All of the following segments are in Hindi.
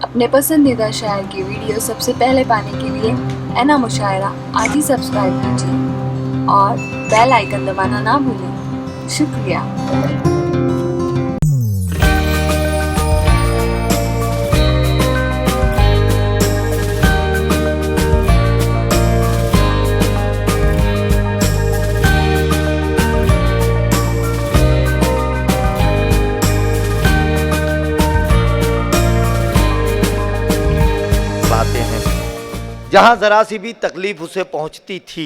अपने पसंदीदा शायर की वीडियो सबसे पहले पाने के लिए एना मुशायरा आज ही सब्सक्राइब कीजिए और बेल आइकन दबाना ना भूलें। शुक्रिया। जहां जरा सी भी तकलीफ उसे पहुंचती थी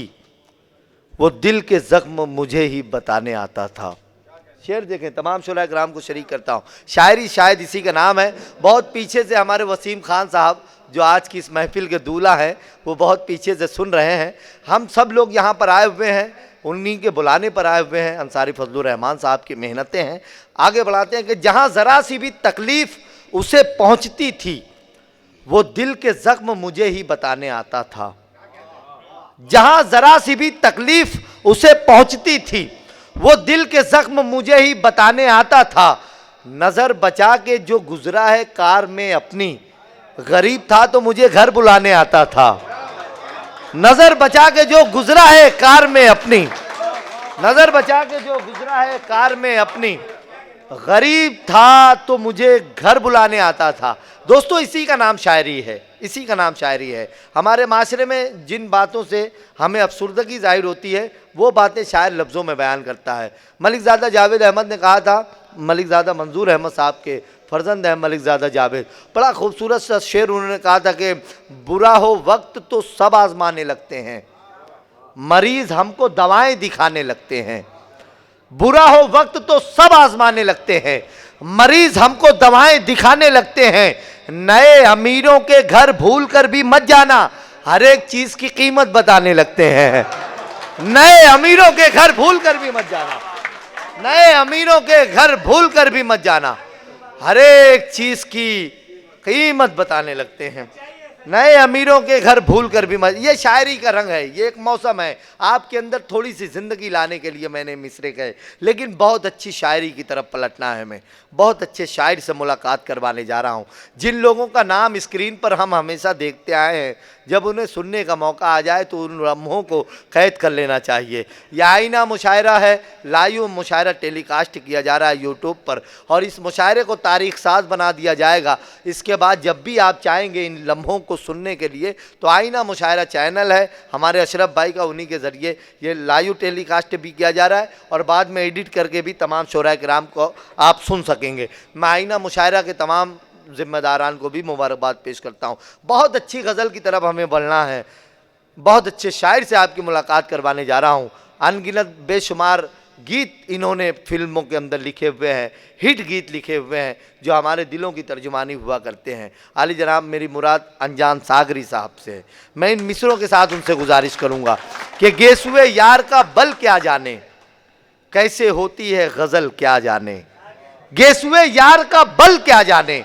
वो दिल के जख्म मुझे ही बताने आता था। शेर देखें, तमाम शुरा कराम को शरीक करता हूँ। शायरी शायद इसी का नाम है। बहुत पीछे से हमारे वसीम खान साहब जो आज की इस महफिल के दूल्हा हैं वो बहुत पीछे से सुन रहे हैं। हम सब लोग यहाँ पर आए हुए हैं, उन्हीं के बुलाने पर आए हुए हैं। अंसारी फजलुर रहमान साहब की मेहनतें हैं। आगे बढ़ाते हैं कि जहाँ ज़रा सी भी तकलीफ़ उसे पहुँचती थी वो दिल के जख्म मुझे ही बताने आता था। जहां जरा सी भी तकलीफ उसे पहुंचती थी वो दिल के जख्म मुझे ही बताने आता था। नजर बचा के जो गुजरा है कार में अपनी, गरीब था तो मुझे घर बुलाने आता था। नजर बचा के जो गुजरा है कार में अपनी, नजर बचा के जो गुजरा है कार में अपनी, गरीब था तो मुझे घर बुलाने आता था। दोस्तों, इसी का नाम शायरी है, इसी का नाम शायरी है। हमारे माशरे में जिन बातों से हमें अफसुर्दगी जाहिर होती है वो बातें शायर लफ्ज़ों में बयान करता है। मलिकज़ादा जावेद अहमद ने कहा था, मलिकज़ादा मंजूर अहमद साहब के फर्जंद है मलिकज़ादा जावेद, बड़ा खूबसूरत सा शेर उन्होंने कहा था कि बुरा हो वक्त तो सब आजमाने लगते हैं, मरीज़ हमको दवाएं दिखाने लगते हैं। बुरा हो वक्त तो सब आजमाने लगते हैं, मरीज हमको दवाएं दिखाने लगते हैं। नए अमीरों के घर भूल कर भी मत जाना, हर एक चीज की कीमत बताने लगते हैं। नए अमीरों के घर भूल कर भी मत जाना, नए अमीरों के घर भूल कर भी मत जाना, हर एक चीज की कीमत बताने लगते हैं। नए अमीरों के घर भूल कर भी मत। ये शायरी का रंग है, ये एक मौसम है। आपके अंदर थोड़ी सी ज़िंदगी लाने के लिए मैंने मिसरे कहे, लेकिन बहुत अच्छी शायरी की तरफ पलटना है। मैं बहुत अच्छे शायर से मुलाकात करवाने जा रहा हूँ, जिन लोगों का नाम स्क्रीन पर हम हमेशा देखते आए हैं। जब उन्हें सुनने का मौका आ जाए तो उन लम्हों को कैद कर लेना चाहिए। यह आईना मुशायरा है, लाइव मुशायरा टेलीकास्ट किया जा रहा है यूट्यूब पर, और इस मुशायरे को तारीख साज बना दिया जाएगा। इसके बाद जब भी आप चाहेंगे इन लम्हों को सुनने के लिए तो आईना मुशायरा चैनल है हमारे अशरफ भाई का, उन्हीं के ज़रिए ये लाइव टेलीकास्ट भी किया जा रहा है और बाद में एडिट करके भी तमाम शोरा किराम को आप सुन सकेंगे। मैं आईना मुशायरा के तमाम जिम्मेदारान को भी मुबारकबाद पेश करता हूँ। बहुत अच्छी गज़ल की तरफ हमें बढ़ना है। बहुत अच्छे शायर से आपकी मुलाकात करवाने जा रहा हूँ। अनगिनत बेशुमार गीत इन्होंने फिल्मों के अंदर लिखे हुए हैं, हिट गीत लिखे हुए हैं जो हमारे दिलों की तर्जुमानी हुआ करते हैं। आली जनाब मेरी मुराद अनजान सागरी साहब से है। मैं इन मिसरों के साथ उनसे गुजारिश करूँगा कि गेसुए यार का बल क्या जाने, कैसे होती है गज़ल क्या जाने। गेसुए यार का बल क्या जाने,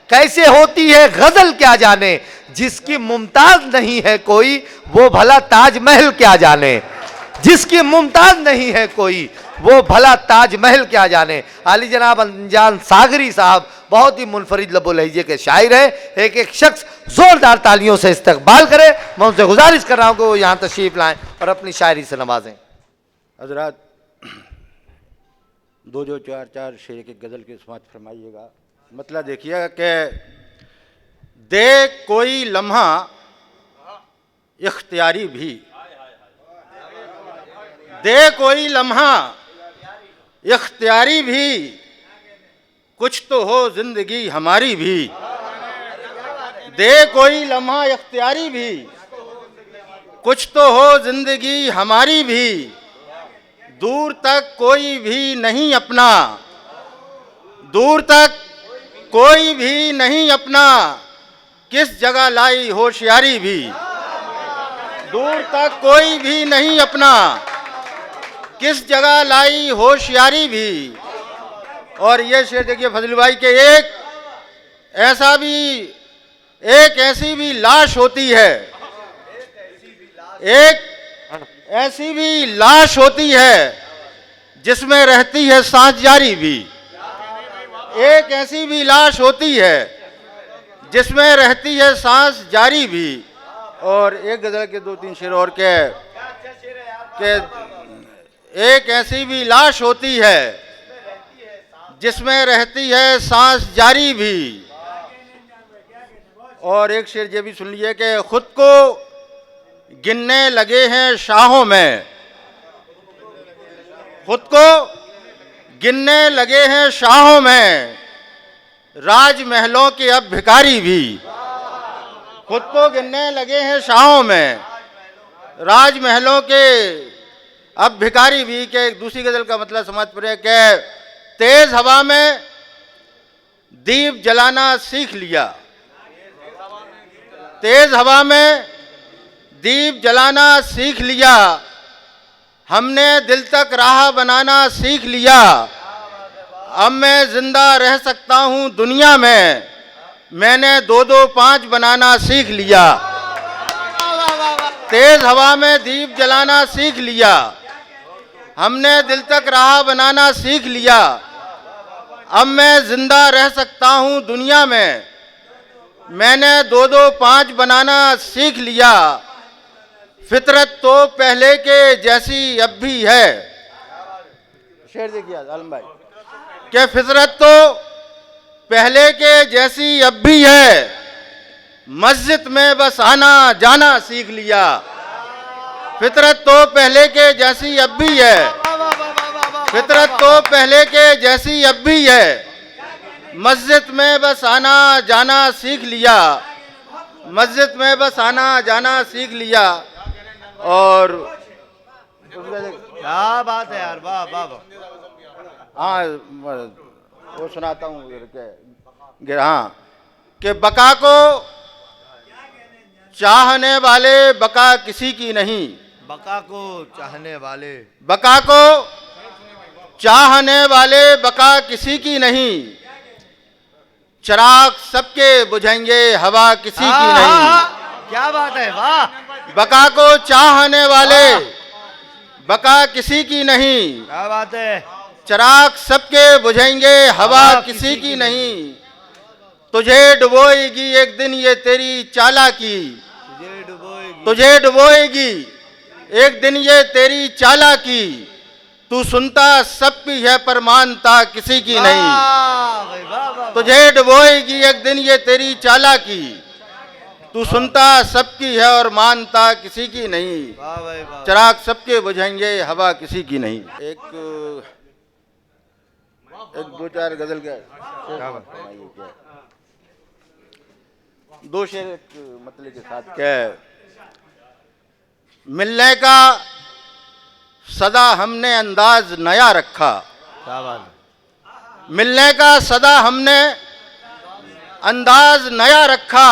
कैसे होती है गज़ल क्या जाने। जिसकी मुमताज नहीं है कोई वो भला ताजमहल क्या जाने, जिसकी मुमताज नहीं है कोई वो भला ताजमहल क्या जाने। आली जनाब अनजान सागरी साहब बहुत ही मुनफरिद लबो लहजे के शायर हैं। एक एक शख्स जोरदार तालियों से इस्तकबाल करे। मैं उनसे गुजारिश कर रहा हूँ कि वो यहाँ तशरीफ लाएं और अपनी शायरी से नवाजें। हजरात, दो जो चार चार शेर की गज़ल की समात फरमाइएगा। मतलब देखिएगा कि दे कोई लम्हा इख्तियारी भी, दे कोई लम्हा इख्तियारी भी, कुछ तो हो जिंदगी हमारी भी। दे कोई लम्हा इख्तियारी भी, कुछ तो हो जिंदगी हमारी भी। दूर तक कोई भी नहीं अपना, दूर तक कोई भी नहीं अपना, किस जगह लाई होशियारी भी। दूर तक कोई भी नहीं अपना, किस जगह लाई होशियारी भी। और ये शेर देखिए फजल भाई के, एक ऐसी भी लाश होती है, एक ऐसी भी लाश होती है जिसमें रहती है सांस जारी भी। एक ऐसी भी लाश होती है जिसमें रहती है सांस जारी भी। और एक गजल के 2-3 शेर और के एक ऐसी भी लाश होती है जिसमें रहती है सांस जारी भी। और एक शेर ये भी सुन लिए कि खुद को गिनने लगे हैं शाहों में, खुद को गिनने लगे हैं शाहों में, राजमहलों के अब भिखारी भी। खुद को गिनने लगे हैं शाहों में, राजमहलों के अब भिखारी भी। के एक दूसरी गजल का मतलब समझ पड़े कि तेज हवा में दीप जलाना सीख लिया, तेज हवा में दीप जलाना सीख लिया, हमने दिल तक राह बनाना सीख लिया। अब मैं जिंदा रह सकता हूं दुनिया में, मैंने 2-2-5 बनाना सीख लिया। तेज हवा में दीप जलाना सीख लिया, हमने दिल तक राह बनाना सीख लिया। अब मैं जिंदा रह सकता हूं दुनिया में, मैंने 2-2-5 बनाना सीख लिया। फितरत तो पहले के जैसी अब भी है। शेर देखिए आलम भाई, कि फितरत तो पहले के जैसी अब भी है, मस्जिद में बस आना जाना सीख लिया। फितरत तो पहले के जैसी अब भी है, फितरत तो पहले के जैसी अब भी है, मस्जिद में बस आना जाना सीख लिया, मस्जिद में बस आना जाना सीख लिया। और क्या बात है यार, वाह वाह वाह। हाँ वो सुनाता हूँ हाँ, कि बका को चाहने वाले बका किसी की नहीं, बका को चाहने वाले, बका को चाहने वाले बका किसी की नहीं, चिराग सबके बुझेंगे हवा किसी की नहीं। क्या बात है, वाह। बका को चाहने वाले बका किसी की नहीं, क्या बात है। चिराग सबके बुझेंगे हवा किसी की नहीं। तुझे डुबोएगी एक दिन ये तेरी चालाकी, तुझे डुबोएगी एक दिन ये तेरी चालाकी। तू सुनता सबकी है पर मानता किसी की नहीं। तुझे डुबोएगी एक दिन ये तेरी चालाकी, तू सुनता सबकी है और मानता किसी की नहीं। चिराग सबके बुझेंगे हवा किसी की नहीं। एक 2-4 गजल के 2 शेर मतलब के साथ क्या, मिलने का सदा हमने अंदाज नया रखा, क्या बात है। मिलने का सदा हमने अंदाज नया रखा,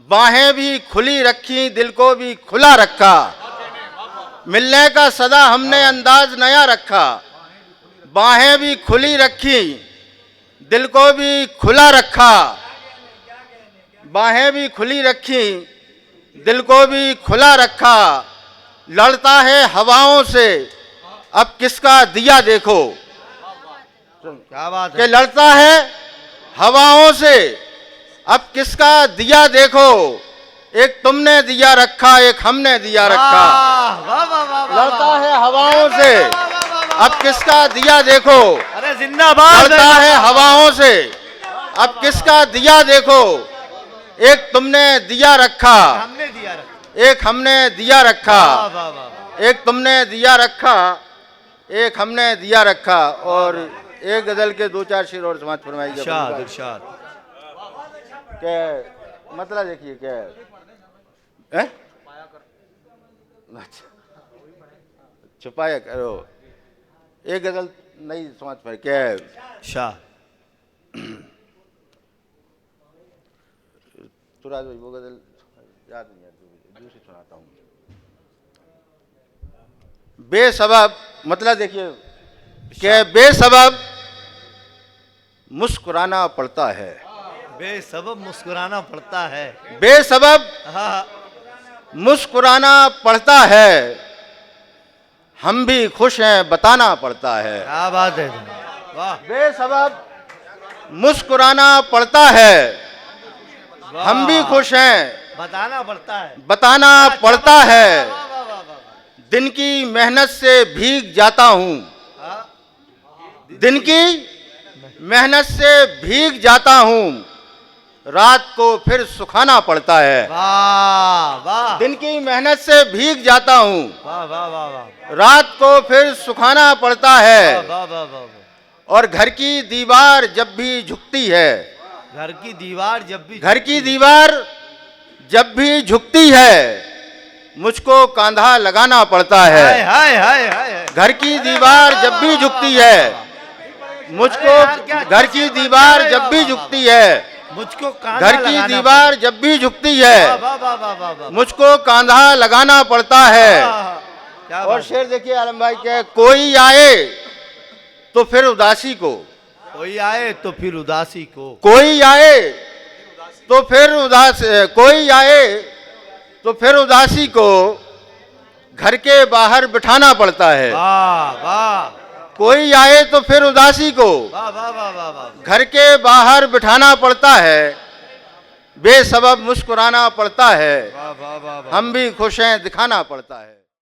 बाहें भी खुली रखी दिल को भी खुला रखा। मिलने का सदा हमने अंदाज नया रखा, बाहें भी खुली रखी दिल को भी खुला रखा, बाहें भी खुली रखी दिल को भी खुला रखा। लड़ता है हवाओं से अब किसका दिया देखो, क्या बात कि है। लड़ता है हवाओं से अब किसका दिया देखो, एक तुमने दिया रखा एक हमने दिया रखा। वाह वाह वाह। लड़ता है हवाओं से अब किसका दिया देखो, अरे जिंदाबाद। लड़ता है हवाओं से अब किसका दिया देखो, एक तुमने दिया रखा हमने दिया रखा। एक हमने दिया रखा, वाह वाह वाह। एक तुमने दिया रखा एक हमने दिया रखा। और एक गजल के 2-4 शेर और समाज फरमाइएगा। इरशाद इरशाद। क्या मतलब देखिए क्या है, अच्छा छुपाया करो। एक गजल नहीं समझ पाए क्या है, शाह। तुराज भाई वो गजल याद नहीं है, दूसरी सुनाता हूँ। बेसबब मतलब देखिए कि बेसबब मुस्कुराना पड़ता है, बेसबब मुस्कुराना पड़ता है। बेसबब हाँ। मुस्कुराना पड़ता है, हम भी खुश हैं बताना पड़ता है। क्या बात है, वाह। बेसबब मुस्कुराना पड़ता है, हम भी खुश हैं, बताना पड़ता है। बताना पड़ता है। वाह, वाह, वाह, वाह। दिन की मेहनत से भीग जाता हूँ, हाँ, दिन की मेहनत से भीग जाता हूँ, रात को फिर सुखाना पड़ता है। वाह वाह दिन की मेहनत से भीग जाता हूँ, वाह वाह वाह वाह रात को फिर सुखाना पड़ता है। वाह वाह वाह। और घर की दीवार जब भी झुकती है, घर की दीवार जब भी घर की दीवार जब भी झुकती है, मुझको कांधा लगाना पड़ता हाय है। हाय हाय हाय। घर की दीवार जब भी झुकती है, मुझको घर की दीवार जब भी झुकती है, मुझको कांधा घर की लगाना दीवार जब भी झुकती वाह है, वाह वाह वाह वाह वाह। मुझको कांधा लगाना पड़ता है। क्या और बात है। शेर देखिए आलम भाई क्या, कोई आए तो फिर उदासी को, कोई आए तो फिर उदासी को, कोई आए तो फिर उदास, कोई आए तो फिर उदासी को घर के बाहर बिठाना पड़ता है। वाह वाह कोई आए तो फिर उदासी को वाह वाह वाह वाह वाह। घर के बाहर बिठाना पड़ता है, बेसबब मुस्कुराना पड़ता है। वाह वाह वाह वाह। हम भी खुश हैं दिखाना पड़ता है।